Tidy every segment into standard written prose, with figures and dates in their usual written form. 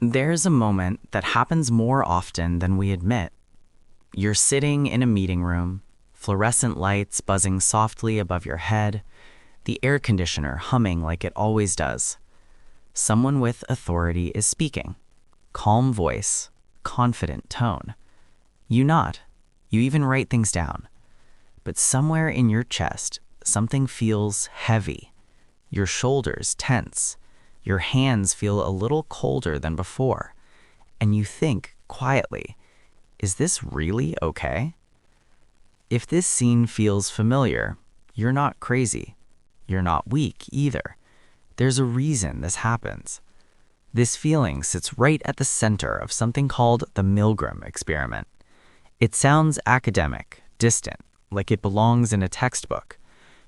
There's a moment that happens more often than we admit. You're sitting in a meeting room, fluorescent lights buzzing softly above your head, the air conditioner humming like it always does. Someone with authority is speaking. Calm voice, confident tone. You nod. You even write things down. But somewhere in your chest, something feels heavy. Your shoulders tense. Your hands feel a little colder than before. And you think, quietly, is this really okay? If this scene feels familiar, you're not crazy. You're not weak either. There's a reason this happens. This feeling sits right at the center of something called the Milgram Experiment. It sounds academic, distant, like it belongs in a textbook.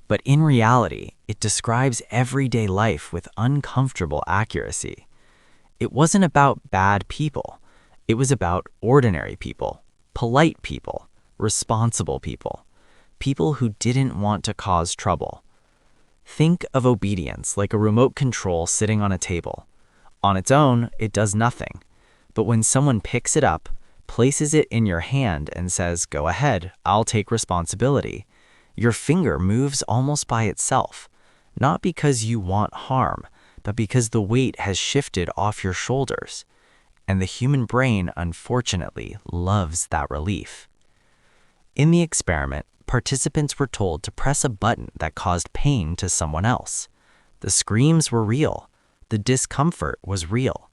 But in reality, it describes everyday life with uncomfortable accuracy. It wasn't about bad people. It was about ordinary people, polite people, responsible people, people who didn't want to cause trouble. Think of obedience like a remote control sitting on a table. On its own, it does nothing. But when someone picks it up, places it in your hand and says, "Go ahead, I'll take responsibility," your finger moves almost by itself, not because you want harm, but because the weight has shifted off your shoulders. And the human brain, unfortunately, loves that relief. In the experiment, participants were told to press a button that caused pain to someone else. The screams were real. The discomfort was real.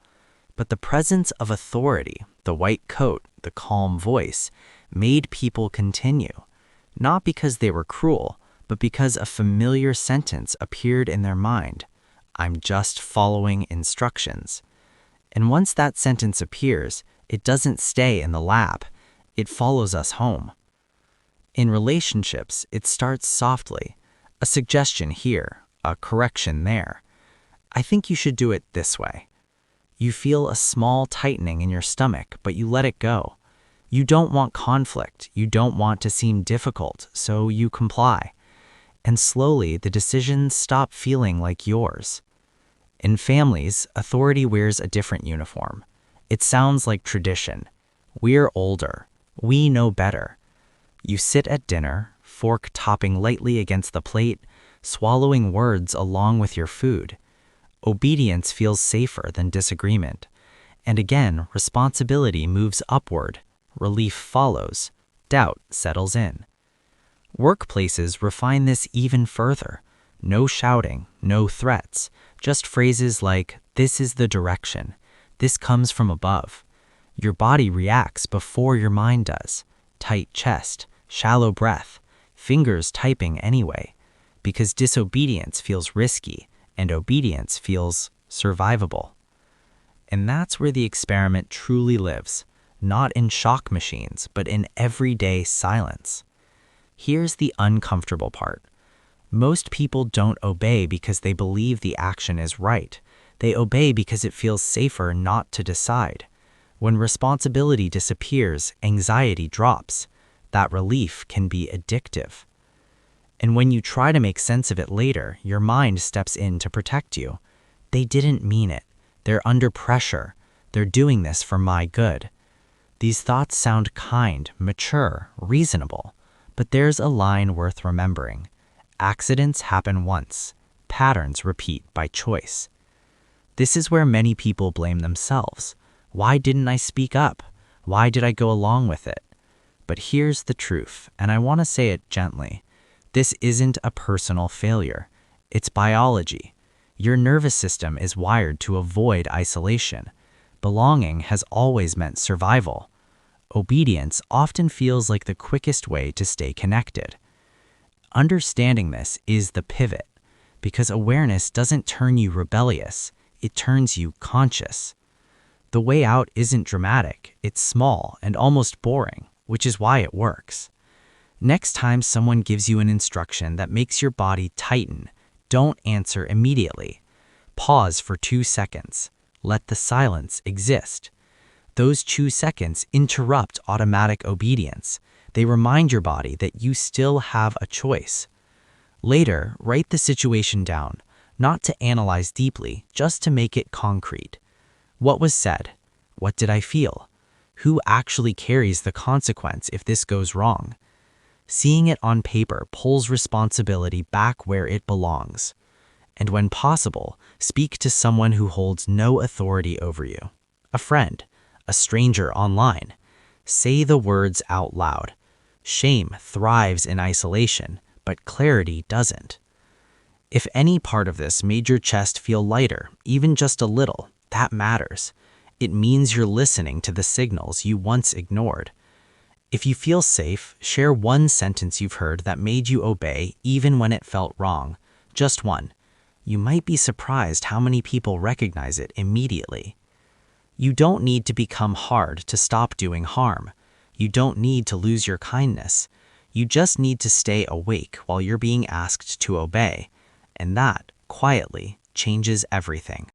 But the presence of authority, the white coat, the calm voice, made people continue. Not because they were cruel, but because a familiar sentence appeared in their mind. I'm just following instructions. And once that sentence appears, it doesn't stay in the lab. It follows us home. In relationships, it starts softly. A suggestion here, a correction there. I think you should do it this way. You feel a small tightening in your stomach, but you let it go. You don't want conflict. You don't want to seem difficult, so you comply. And slowly, the decisions stop feeling like yours. In families, authority wears a different uniform. It sounds like tradition. We're older. We know better. You sit at dinner, fork topping lightly against the plate, swallowing words along with your food. Obedience feels safer than disagreement. And again, responsibility moves upward. Relief follows. Doubt settles in. Workplaces refine this even further. No shouting, no threats, just phrases like, "This is the direction. This comes from above." Your body reacts before your mind does. Tight chest, shallow breath, fingers typing anyway, because disobedience feels risky and obedience feels survivable. And that's where the experiment truly lives, not in shock machines, but in everyday silence. Here's the uncomfortable part. Most people don't obey because they believe the action is right. They obey because it feels safer not to decide. When responsibility disappears, anxiety drops. That relief can be addictive. And when you try to make sense of it later, your mind steps in to protect you. They didn't mean it. They're under pressure. They're doing this for my good. These thoughts sound kind, mature, reasonable. But there's a line worth remembering. Accidents happen once. Patterns repeat by choice. This is where many people blame themselves. Why didn't I speak up? Why did I go along with it? But here's the truth, and I want to say it gently. This isn't a personal failure. It's biology. Your nervous system is wired to avoid isolation. Belonging has always meant survival. Obedience often feels like the quickest way to stay connected. Understanding this is the pivot, because awareness doesn't turn you rebellious, it turns you conscious. The way out isn't dramatic, it's small and almost boring, which is why it works. Next time someone gives you an instruction that makes your body tighten, don't answer immediately. Pause for 2 seconds. Let the silence exist. Those 2 seconds interrupt automatic obedience. They remind your body that you still have a choice. Later, write the situation down, not to analyze deeply, just to make it concrete. What was said? What did I feel? Who actually carries the consequence if this goes wrong? Seeing it on paper pulls responsibility back where it belongs. And when possible, speak to someone who holds no authority over you. A friend, a stranger online. Say the words out loud. Shame thrives in isolation, but clarity doesn't. If any part of this made your chest feel lighter, even just a little, that matters. It means you're listening to the signals you once ignored. If you feel safe, share one sentence you've heard that made you obey even when it felt wrong. Just one. You might be surprised how many people recognize it immediately. You don't need to become hard to stop doing harm. You don't need to lose your kindness. You just need to stay awake while you're being asked to obey. And that, quietly, changes everything.